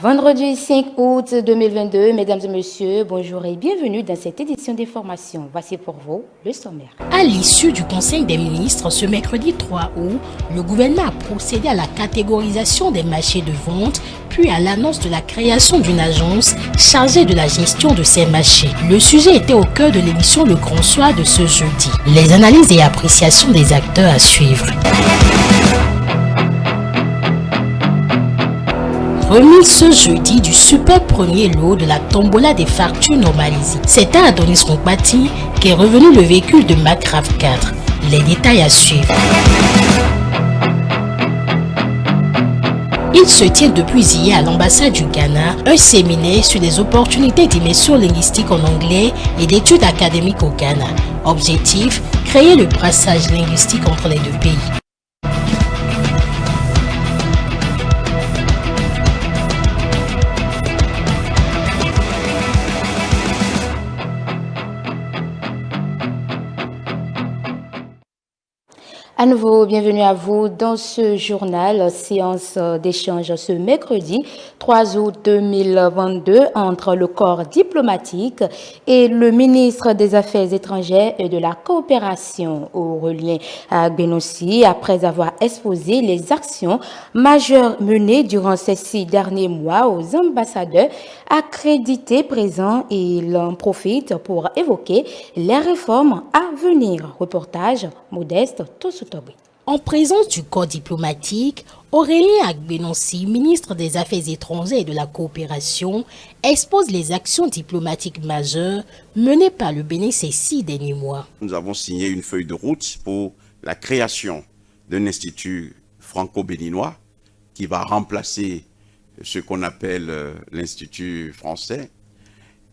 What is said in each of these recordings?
Vendredi 5 août 2022, mesdames et messieurs, bonjour et bienvenue dans cette édition des formations. Voici pour vous le sommaire. À l'issue du Conseil des ministres ce mercredi 3 août, le gouvernement a procédé à la catégorisation des marchés de vente, puis à l'annonce de la création d'une agence chargée de la gestion de ces marchés. Le sujet était au cœur de l'émission Le Grand Soir de ce jeudi. Les analyses et appréciations des acteurs à suivre. Remis ce jeudi du super premier lot de la tombola des factures normalisées. C'est à Adonis Konkbati qu'est revenu le véhicule de Mack RAV4. Les détails à suivre. Il se tient depuis hier à l'ambassade du Ghana un séminaire sur les opportunités d'immersion linguistique en anglais et d'études académiques au Ghana. Objectif, créer le brassage linguistique entre les deux pays. À nouveau, bienvenue à vous dans ce journal, séance d'échange ce mercredi 3 août 2022 entre le corps diplomatique et le ministre des Affaires étrangères et de la coopération Aurélien Agbenossi, après avoir exposé les actions majeures menées durant ces 6 derniers mois aux ambassadeurs accrédités présents. Et il en profite pour évoquer les réformes à venir. Reportage Modeste Tosutobi. En présence du corps diplomatique, Aurélien Agbenossi, ministre des Affaires étrangères et de la coopération, expose les actions diplomatiques majeures menées par le Bénin ces 6 derniers mois. Nous avons signé une feuille de route pour la création d'un institut franco-béninois qui va remplacer ce qu'on appelle l'Institut français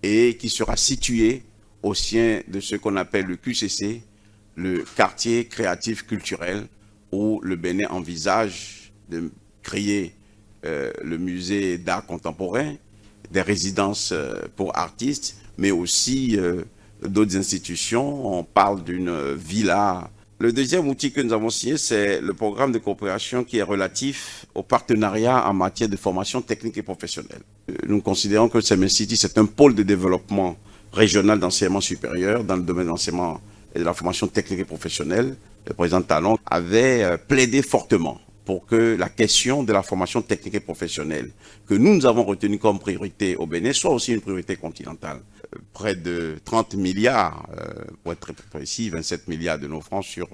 et qui sera situé au sein de ce qu'on appelle le QCC, le quartier créatif culturel, où le Bénin envisage de créer le musée d'art contemporain, des résidences pour artistes, mais aussi d'autres institutions. On parle d'une villa. Le deuxième outil que nous avons signé, c'est le programme de coopération qui est relatif au partenariat en matière de formation technique et professionnelle. Nous considérons que CMS-City, c'est un pôle de développement régional d'enseignement supérieur dans le domaine de l'enseignement et de la formation technique et professionnelle. Le président Talon avait plaidé fortement pour que la question de la formation technique et professionnelle, que nous avons retenue comme priorité au Bénin, soit aussi une priorité continentale. Près de 30 milliards, pour être très précis, 27 milliards de nos francs sur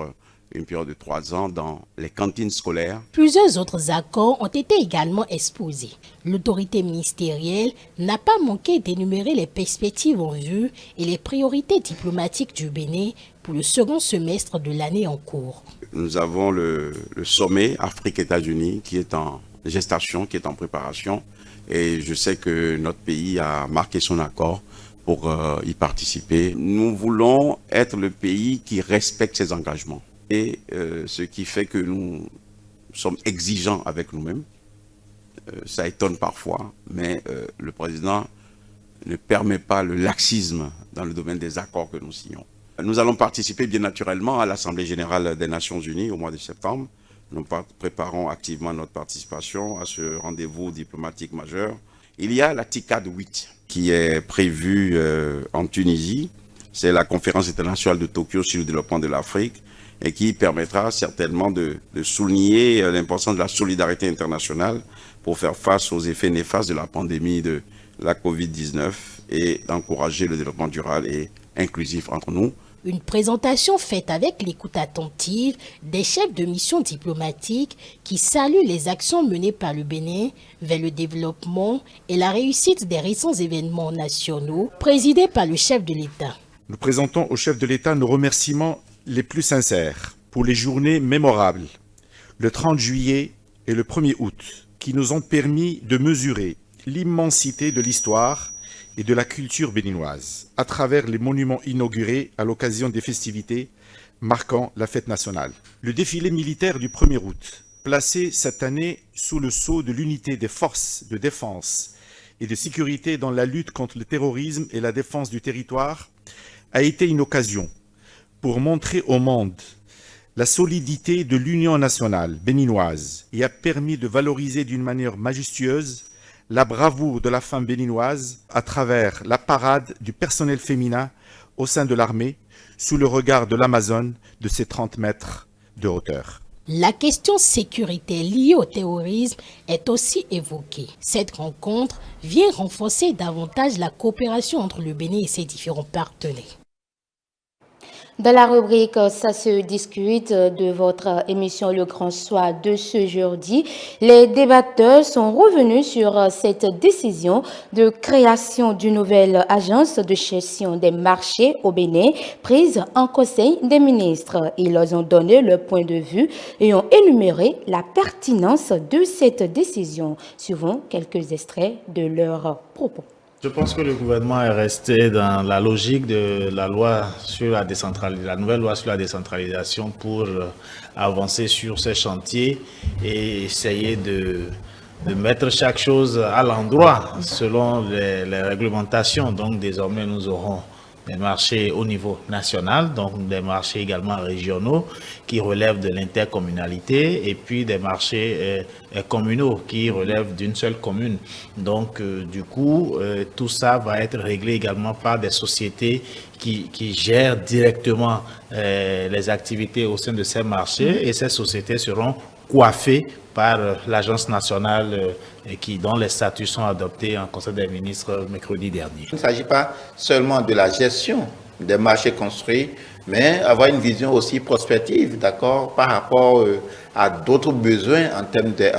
une période de 3 ans dans les cantines scolaires. Plusieurs autres accords ont été également exposés. L'autorité ministérielle n'a pas manqué d'énumérer les perspectives en vue et les priorités diplomatiques du Bénin pour le second semestre de l'année en cours. Nous avons le sommet Afrique-États-Unis qui est en gestation, qui est en préparation. Et je sais que notre pays a marqué son accord pour y participer. Nous voulons être le pays qui respecte ses engagements. Et ce qui fait que nous sommes exigeants avec nous-mêmes. Ça étonne parfois, mais le président ne permet pas le laxisme dans le domaine des accords que nous signons. Nous allons participer bien naturellement à l'Assemblée générale des Nations Unies au mois de septembre. Nous préparons activement notre participation à ce rendez-vous diplomatique majeur. Il y a la TICAD 8 qui est prévue en Tunisie. C'est la conférence internationale de Tokyo sur le développement de l'Afrique et qui permettra certainement de souligner l'importance de la solidarité internationale pour faire face aux effets néfastes de la pandémie de la Covid-19 et d'encourager le développement durable et inclusif entre nous. Une présentation faite avec l'écoute attentive des chefs de mission diplomatiques qui saluent les actions menées par le Bénin vers le développement et la réussite des récents événements nationaux présidés par le chef de l'État. Nous présentons au chef de l'État nos remerciements les plus sincères pour les journées mémorables, le 30 juillet et le 1er août, qui nous ont permis de mesurer l'immensité de l'histoire et de la culture béninoise, à travers les monuments inaugurés à l'occasion des festivités marquant la fête nationale. Le défilé militaire du 1er août, placé cette année sous le sceau de l'unité des forces de défense et de sécurité dans la lutte contre le terrorisme et la défense du territoire, a été une occasion pour montrer au monde la solidité de l'Union nationale béninoise et a permis de valoriser d'une manière majestueuse la bravoure de la femme béninoise à travers la parade du personnel féminin au sein de l'armée, sous le regard de l'Amazone de ses 30 mètres de hauteur. La question sécurité liée au terrorisme est aussi évoquée. Cette rencontre vient renforcer davantage la coopération entre le Bénin et ses différents partenaires. Dans la rubrique Ça se discute de votre émission Le Grand Soir de ce jeudi, les débatteurs sont revenus sur cette décision de création d'une nouvelle agence de gestion des marchés au Bénin prise en Conseil des ministres. Ils ont donné leur point de vue et ont énuméré la pertinence de cette décision. Suivons quelques extraits de leurs propos. Je pense que le gouvernement est resté dans la logique de la loi sur la décentralisation, la nouvelle loi sur la décentralisation pour avancer sur ces chantiers et essayer de mettre chaque chose à l'endroit selon les réglementations. Donc désormais nous aurons des marchés au niveau national, donc des marchés également régionaux qui relèvent de l'intercommunalité et puis des marchés communaux qui relèvent d'une seule commune. Donc du coup, tout ça va être réglé également par des sociétés qui gèrent directement les activités au sein de ces marchés et ces sociétés seront coiffées par l'Agence nationale dont les statuts sont adoptés en Conseil des ministres mercredi dernier. Il ne s'agit pas seulement de la gestion des marchés construits, mais avoir une vision aussi prospective, d'accord, par rapport à d'autres besoins en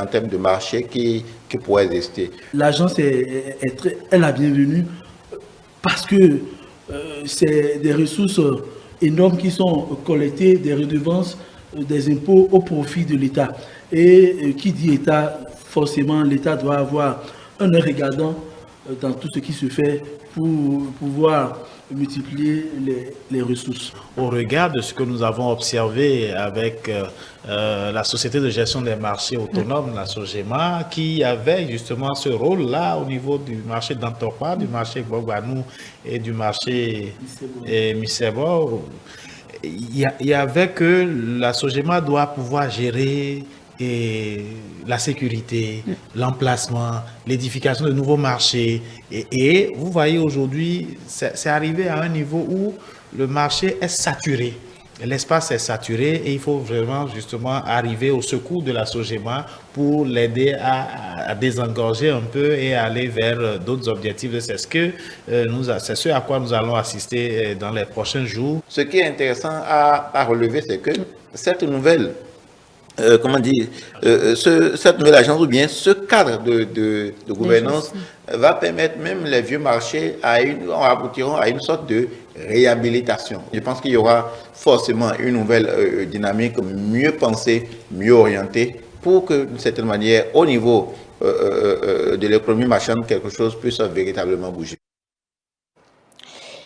termes de marché qui pourraient exister. L'agence est la bienvenue parce que c'est des ressources énormes qui sont collectées, des redevances, des impôts au profit de l'État. Et qui dit État, forcément l'État doit avoir un œil regardant dans tout ce qui se fait pour pouvoir multiplier les ressources. Au regard de ce que nous avons observé avec la Société de gestion des marchés autonomes, la SOGEMA, qui avait justement ce rôle-là au niveau du marché d'Antorpa, du marché Gbagbanou et du marché Misebo, il y avait que la SOGEMA doit pouvoir gérer la sécurité, l'emplacement, l'édification de nouveaux marchés. Et vous voyez aujourd'hui, c'est arrivé à un niveau où le marché est saturé. L'espace est saturé et il faut vraiment justement arriver au secours de la SOGEMA pour l'aider à désengorger un peu et aller vers d'autres objectifs. C'est ce à quoi nous allons assister dans les prochains jours. Ce qui est intéressant à relever, c'est que cette nouvelle cette nouvelle agence ou bien ce cadre de gouvernance va permettre même les vieux marchés aboutiront à une sorte de réhabilitation. Je pense qu'il y aura forcément une nouvelle dynamique mieux pensée, mieux orientée pour que d'une certaine manière au niveau de l'économie marchande quelque chose puisse véritablement bouger.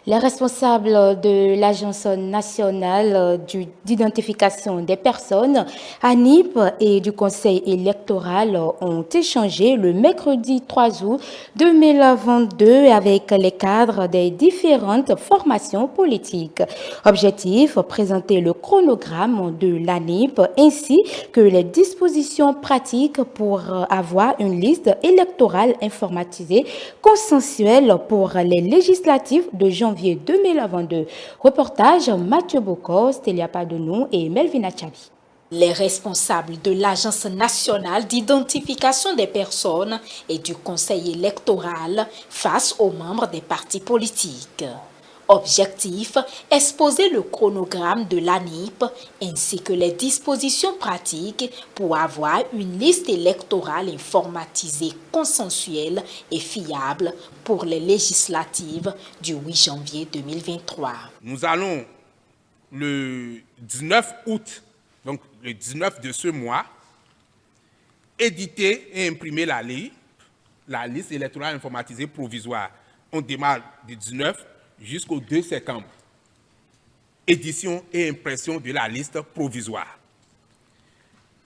Les responsables de l'Agence nationale d'identification des personnes, ANIP, et du Conseil électoral ont échangé le mercredi 3 août 2022 avec les cadres des différentes formations politiques. Objectif, présenter le chronogramme de l'ANIP ainsi que les dispositions pratiques pour avoir une liste électorale informatisée consensuelle pour les législatives de janvier 2022. Reportage Mathieu Bocos, Stélia Padonou et Melvina Chabi. Les responsables de l'Agence nationale d'identification des personnes et du Conseil électoral face aux membres des partis politiques. Objectif, exposer le chronogramme de l'ANIP ainsi que les dispositions pratiques pour avoir une liste électorale informatisée consensuelle et fiable pour les législatives du 8 janvier 2023. Nous allons le 19 août, donc le 19 de ce mois, éditer et imprimer la liste électorale informatisée provisoire. On démarre du 19 jusqu'au 2 septembre. Édition et impression de la liste provisoire.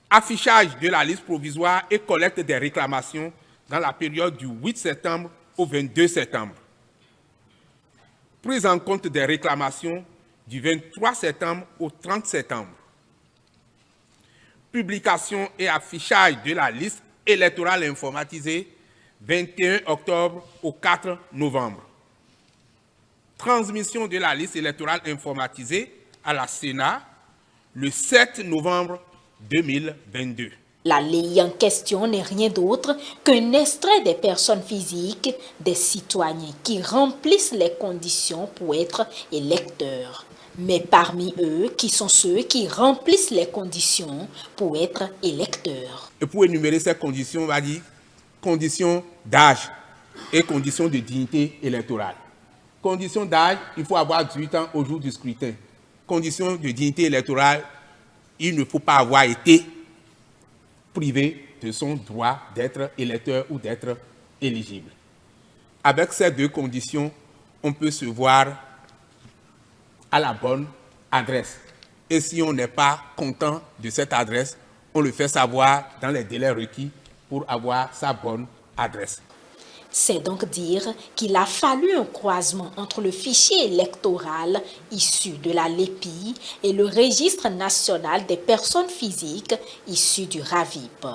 Affichage de la liste provisoire et collecte des réclamations dans la période du 8 septembre au 22 septembre. Prise en compte des réclamations du 23 septembre au 30 septembre. Publication et affichage de la liste électorale informatisée 21 octobre au 4 novembre. Transmission de la liste électorale informatisée à la Sénat le 7 novembre 2022. La ley en question n'est rien d'autre qu'un extrait des personnes physiques, des citoyens qui remplissent les conditions pour être électeurs. Mais parmi eux, qui sont ceux qui remplissent les conditions pour être électeurs? Et pour énumérer ces conditions, on va dire conditions d'âge et conditions de dignité électorale. Conditions d'âge, il faut avoir 18 ans au jour du scrutin. Conditions de dignité électorale, il ne faut pas avoir été privé de son droit d'être électeur ou d'être éligible. Avec ces deux conditions, on peut se voir à la bonne adresse. Et si on n'est pas content de cette adresse, on le fait savoir dans les délais requis pour avoir sa bonne adresse. C'est donc dire qu'il a fallu un croisement entre le fichier électoral issu de la LEPI et le registre national des personnes physiques issu du RAVIP.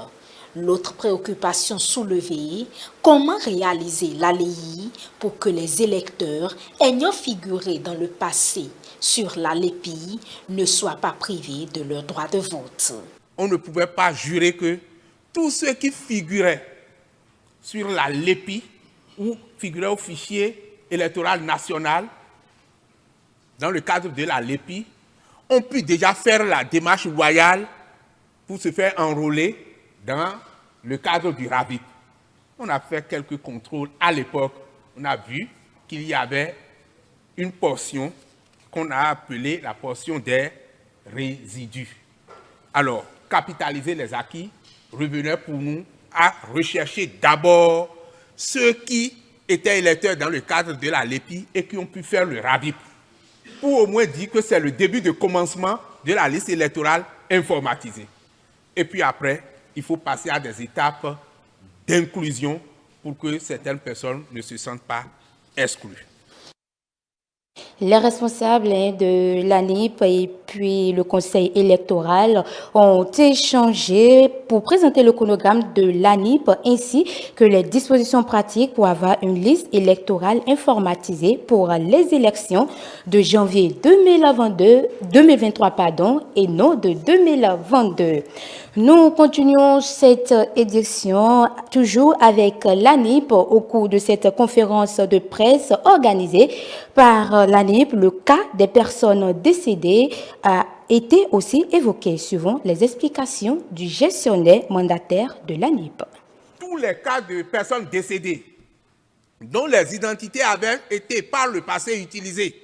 L'autre préoccupation soulevée, comment réaliser la LEI pour que les électeurs ayant figuré dans le passé sur la LEPI ne soient pas privés de leur droit de vote. On ne pouvait pas jurer que tous ceux qui figuraient sur la LEPI ou figuraient au fichier électoral national dans le cadre de la LEPI ont pu déjà faire la démarche loyale pour se faire enrôler dans le cadre du RAVIP. On a fait quelques contrôles à l'époque. On a vu qu'il y avait une portion qu'on a appelée la portion des résidus. Alors, capitaliser les acquis revenait pour nous à rechercher d'abord ceux qui étaient électeurs dans le cadre de la LEPI et qui ont pu faire le RAVIP, pour au moins dire que c'est le début de commencement de la liste électorale informatisée. Et puis après, il faut passer à des étapes d'inclusion pour que certaines personnes ne se sentent pas exclues. Les responsables de l'ANIP et puis le Conseil électoral ont échangé pour présenter le chronogramme de l'ANIP ainsi que les dispositions pratiques pour avoir une liste électorale informatisée pour les élections de janvier 2023 et non de 2022. Nous continuons cette édition toujours avec l'ANIP au cours de cette conférence de presse organisée par l'ANIP. Le cas des personnes décédées a été aussi évoqué suivant les explications du gestionnaire mandataire de l'ANIP. Tous les cas de personnes décédées dont les identités avaient été par le passé utilisées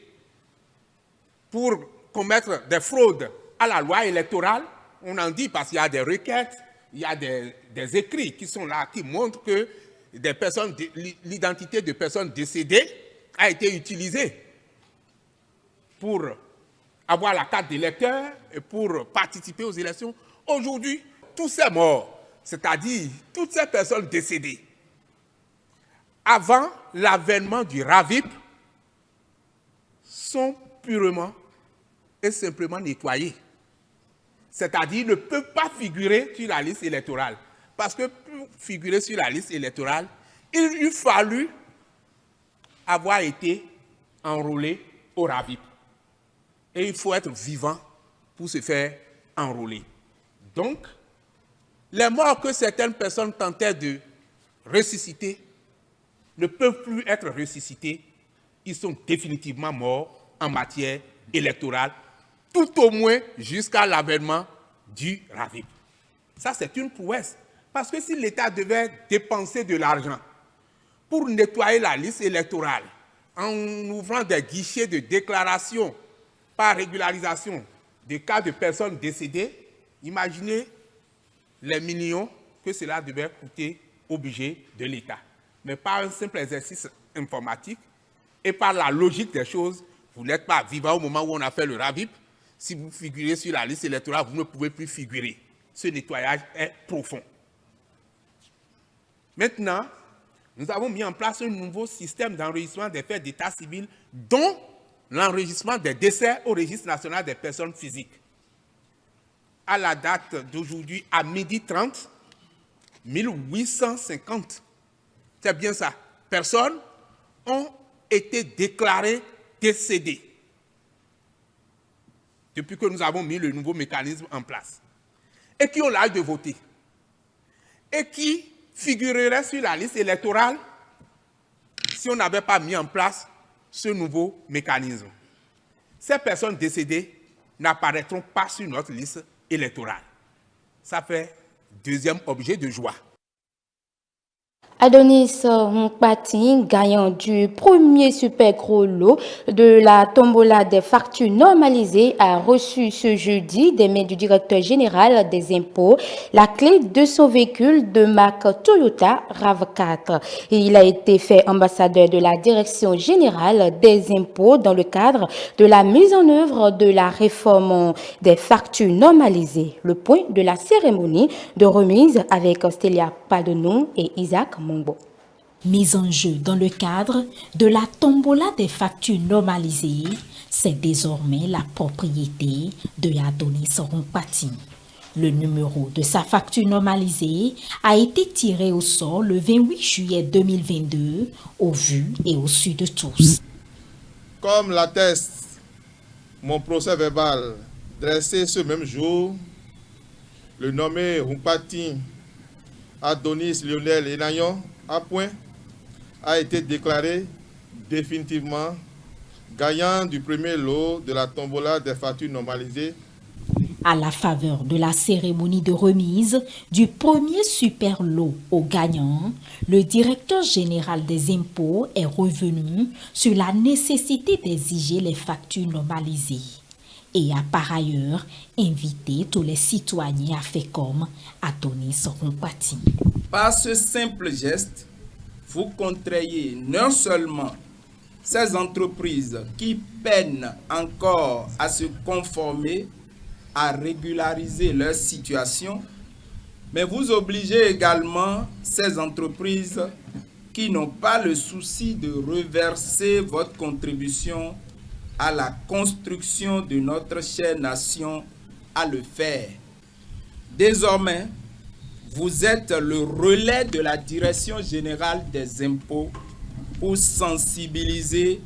pour commettre des fraudes à la loi électorale, on en dit parce qu'il y a des requêtes, il y a des écrits qui sont là, qui montrent que l'identité de personnes décédées a été utilisée pour avoir la carte d'électeur et pour participer aux élections. Aujourd'hui, tous ces morts, c'est-à-dire toutes ces personnes décédées, avant l'avènement du RAVIP, sont purement et simplement nettoyées. C'est-à-dire ne peuvent pas figurer sur la liste électorale. Parce que pour figurer sur la liste électorale, il eût fallu avoir été enrôlé au RAVIP. Et il faut être vivant pour se faire enrôler. Donc, les morts que certaines personnes tentaient de ressusciter ne peuvent plus être ressuscités. Ils sont définitivement morts en matière électorale, tout au moins jusqu'à l'avènement du RAVIP. Ça, c'est une prouesse. Parce que si l'État devait dépenser de l'argent pour nettoyer la liste électorale, en ouvrant des guichets de déclaration par régularisation des cas de personnes décédées, imaginez les millions que cela devait coûter au budget de l'État. Mais par un simple exercice informatique et par la logique des choses, vous n'êtes pas vivant au moment où on a fait le RAVIP. Si vous figurez sur la liste électorale, vous ne pouvez plus figurer. Ce nettoyage est profond. Maintenant, nous avons mis en place un nouveau système d'enregistrement des faits d'état civil, dont l'enregistrement des décès au registre national des personnes physiques. À la date d'aujourd'hui, à 12h30, 1850 C'est bien ça. Personnes ont été déclarées décédées depuis que nous avons mis le nouveau mécanisme en place et qui ont l'âge de voter et qui figureraient sur la liste électorale si on n'avait pas mis en place ce nouveau mécanisme. Ces personnes décédées n'apparaîtront pas sur notre liste électorale. Ça fait deuxième objet de joie. Adonis Nkpati, gagnant du premier super gros lot de la tombola des factures normalisées, a reçu ce jeudi des mains du directeur général des impôts la clé de son véhicule de marque Toyota RAV4. Et il a été fait ambassadeur de la direction générale des impôts dans le cadre de la mise en œuvre de la réforme des factures normalisées. Le point de la cérémonie de remise avec Stélia Padonou et Isaac Mombo. Mise en jeu dans le cadre de la tombola des factures normalisées, c'est désormais la propriété de Adonis Nkpati. Le numéro de sa facture normalisée a été tiré au sort le 28 juillet 2022, au vu et au su de tous. Comme l'atteste mon procès verbal dressé ce même jour, le nommé Nkpati Adonis Lionel Enayon à point a été déclaré définitivement gagnant du premier lot de la tombola des factures normalisées. À la faveur de la cérémonie de remise du premier super lot aux gagnants, le directeur général des impôts est revenu sur la nécessité d'exiger les factures normalisées et a par ailleurs invité tous les citoyens à faire comme Adonis Nkpati. Par ce simple geste, vous contraignez non seulement ces entreprises qui peinent encore à se conformer, à régulariser leur situation, mais vous obligez également ces entreprises qui n'ont pas le souci de reverser votre contribution à la construction de notre chère nation à le faire. Désormais, vous êtes le relais de la Direction générale des impôts pour sensibiliser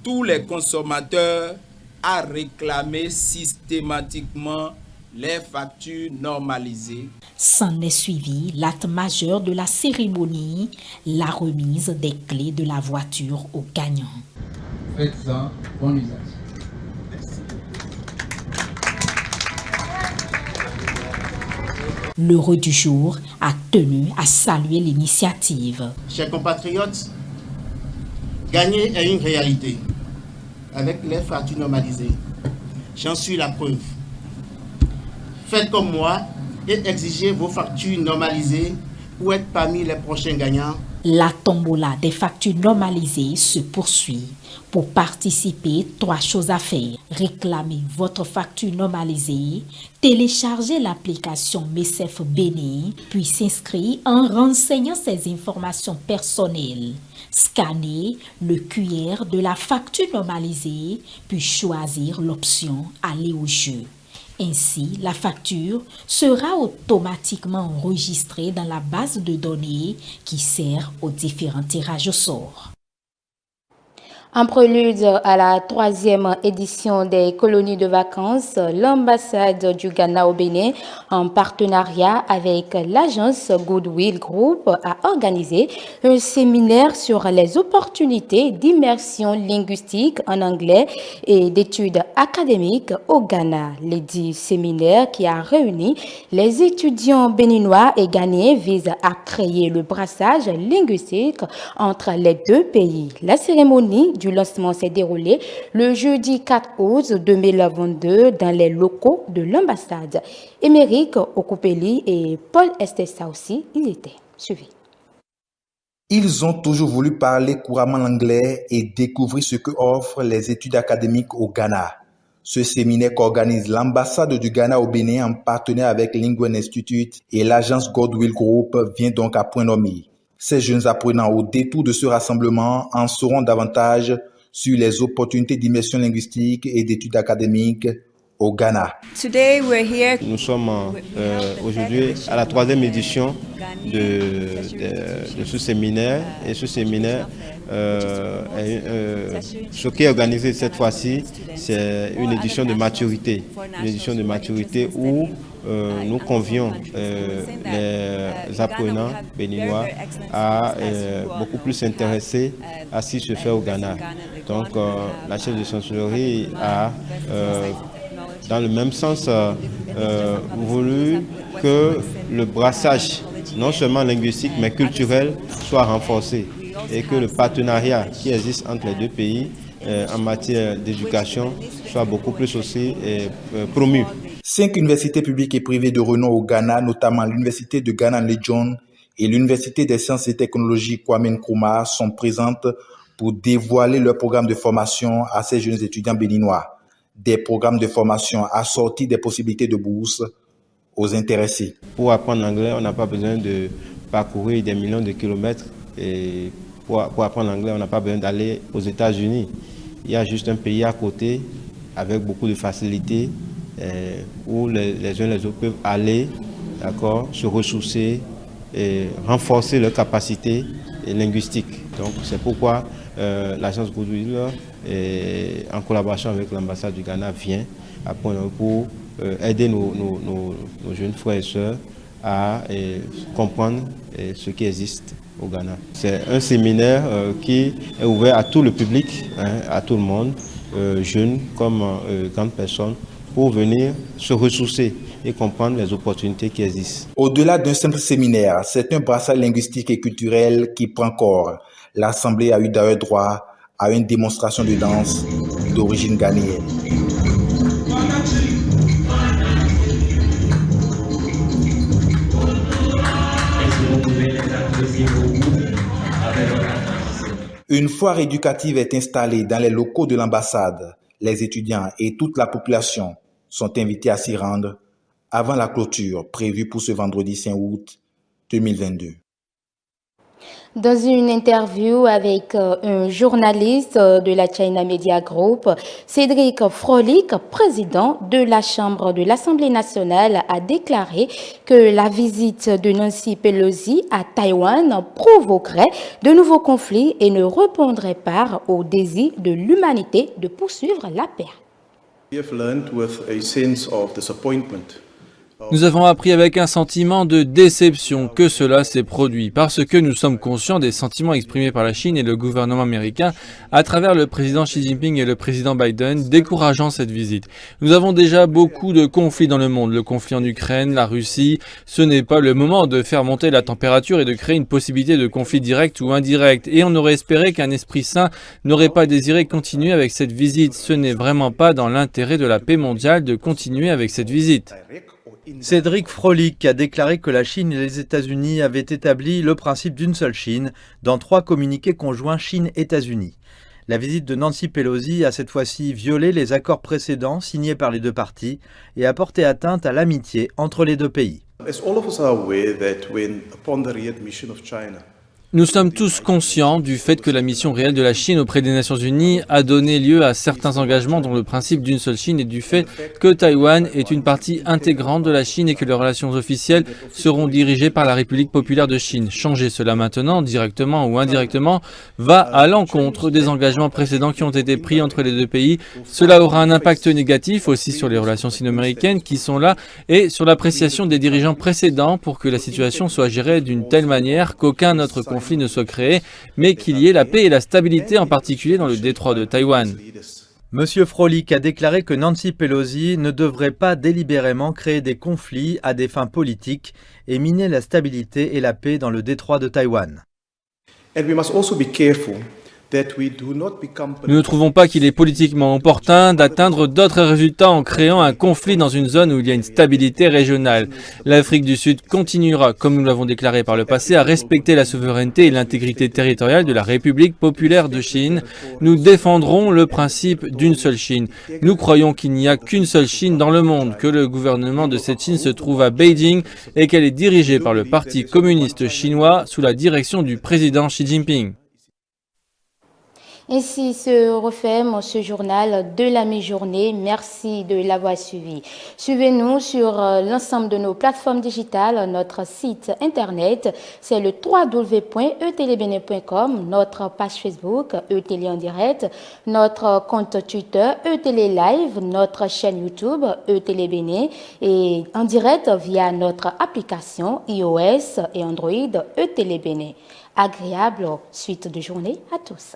tous les consommateurs à réclamer systématiquement les factures normalisées. S'en est suivi l'acte majeur de la cérémonie, la remise des clés de la voiture aux gagnants. Faites-en bon usage. L'heureux du jour a tenu à saluer l'initiative. Chers compatriotes, gagner est une réalité avec les factures normalisées. J'en suis la preuve. Faites comme moi et exigez vos factures normalisées pour être parmi les prochains gagnants. La tombola des factures normalisées se poursuit. Pour participer, 3 choses à faire. Réclamer votre facture normalisée, télécharger l'application MECEF Bénin, puis s'inscrire en renseignant ses informations personnelles. Scanner le QR de la facture normalisée, puis choisir l'option Aller au jeu. Ainsi, la facture sera automatiquement enregistrée dans la base de données qui sert aux différents tirages au sort. En prélude à la 3e édition des colonies de vacances, l'ambassade du Ghana au Bénin, en partenariat avec l'agence Goodwill Group, a organisé un séminaire sur les opportunités d'immersion linguistique en anglais et d'études académiques au Ghana. L'édit séminaire qui a réuni les étudiants béninois et ghanéens vise à créer le brassage linguistique entre les deux pays. La cérémonie du lancement s'est déroulé le jeudi 4 août 2022 dans les locaux de l'ambassade. Émeric Okupeli et Paul Estessa aussi, ils étaient suivis. Ils ont toujours voulu parler couramment l'anglais et découvrir ce que offrent les études académiques au Ghana. Ce séminaire qu'organise l'ambassade du Ghana au Bénin en partenariat avec Linguan Institute et l'agence Goodwill Group vient donc à point nommé. Ces jeunes apprenants au détour de ce rassemblement en sauront davantage sur les opportunités d'immersion linguistique et d'études académiques au Ghana. Nous sommes aujourd'hui à la 3e édition de ce séminaire. Et ce séminaire, ce qui est organisé cette fois-ci, c'est une édition de maturité. Une édition de maturité où nous convions les apprenants béninois à beaucoup plus s'intéresser à ce qui se fait au Ghana. Donc la chef de chancellerie a, dans le même sens, voulu que le brassage, non seulement linguistique, mais culturel, soit renforcé et que le partenariat qui existe entre les deux pays en matière d'éducation soit beaucoup plus aussi promu. 5 universités publiques et privées de renom au Ghana, notamment l'Université de Ghana Legion et l'Université des sciences et technologies Kwame Nkrumah, sont présentes pour dévoiler leur programme de formation à ces jeunes étudiants béninois. Des programmes de formation assortis des possibilités de bourse aux intéressés. Pour apprendre l'anglais, on n'a pas besoin de parcourir des millions de kilomètres. Et pour apprendre l'anglais, on n'a pas besoin d'aller aux États-Unis. Il y a juste un pays à côté avec beaucoup de facilité où les uns et les autres peuvent aller, se ressourcer et renforcer leurs capacités linguistiques. Donc c'est pourquoi l'agence Goodwill, en collaboration avec l'ambassade du Ghana, vient pour aider nos jeunes frères et sœurs à comprendre ce qui existe au Ghana. C'est un séminaire qui est ouvert à tout le public, à tout le monde, jeunes comme grandes personnes, pour venir se ressourcer et comprendre les opportunités qui existent. Au-delà d'un simple séminaire, c'est un brassage linguistique et culturel qui prend corps. L'Assemblée a eu d'ailleurs droit à une démonstration de danse d'origine ghanéenne. Une foire éducative est installée dans les locaux de l'ambassade. Les étudiants et toute la population sont invités à s'y rendre avant la clôture prévue pour ce vendredi 5 août 2022. Dans une interview avec un journaliste de la China Media Group, Cédric Frolik, président de la Chambre de l'Assemblée nationale, a déclaré que la visite de Nancy Pelosi à Taïwan provoquerait de nouveaux conflits et ne répondrait pas au désir de l'humanité de poursuivre la paix. Nous avons appris avec un sentiment de déception que cela s'est produit parce que nous sommes conscients des sentiments exprimés par la Chine et le gouvernement américain à travers le président Xi Jinping et le président Biden décourageant cette visite. Nous avons déjà beaucoup de conflits dans le monde, le conflit en Ukraine, la Russie. Ce n'est pas le moment de faire monter la température et de créer une possibilité de conflit direct ou indirect. Et on aurait espéré qu'un esprit sain n'aurait pas désiré continuer avec cette visite. Ce n'est vraiment pas dans l'intérêt de la paix mondiale de continuer avec cette visite. Cédric Frolik a déclaré que la Chine et les États-Unis avaient établi le principe d'une seule Chine dans 3 communiqués conjoints Chine-États-Unis. La visite de Nancy Pelosi a cette fois-ci violé les accords précédents signés par les deux parties et a porté atteinte à l'amitié entre les deux pays. Nous sommes tous conscients du fait que la mission réelle de la Chine auprès des Nations Unies a donné lieu à certains engagements dont le principe d'une seule Chine et du fait que Taïwan est une partie intégrante de la Chine et que les relations officielles seront dirigées par la République populaire de Chine. Changer cela maintenant, directement ou indirectement, va à l'encontre des engagements précédents qui ont été pris entre les deux pays. Cela aura un impact négatif aussi sur les relations sino-américaines qui sont là et sur l'appréciation des dirigeants précédents pour que la situation soit gérée d'une telle manière qu'aucun autre conflit ne soit créé, mais qu'il y ait la paix et la stabilité, en particulier dans le détroit de Taïwan. Monsieur Frolik a déclaré que Nancy Pelosi ne devrait pas délibérément créer des conflits à des fins politiques et miner la stabilité et la paix dans le détroit de Taïwan. Nous ne trouvons pas qu'il est politiquement opportun d'atteindre d'autres résultats en créant un conflit dans une zone où il y a une stabilité régionale. L'Afrique du Sud continuera, comme nous l'avons déclaré par le passé, à respecter la souveraineté et l'intégrité territoriale de la République populaire de Chine. Nous défendrons le principe d'une seule Chine. Nous croyons qu'il n'y a qu'une seule Chine dans le monde, que le gouvernement de cette Chine se trouve à Beijing et qu'elle est dirigée par le Parti communiste chinois sous la direction du président Xi Jinping. Ainsi se referme ce journal de la mi-journée. Merci de l'avoir suivi. Suivez-nous sur l'ensemble de nos plateformes digitales. Notre site internet, c'est le www.etelebene.com, notre page Facebook, eTélé en direct, notre compte Twitter, eTélé Live, notre chaîne YouTube, eTélé Bénin, et en direct via notre application iOS et Android, eTélé Bénin. Agréable suite de journée à tous.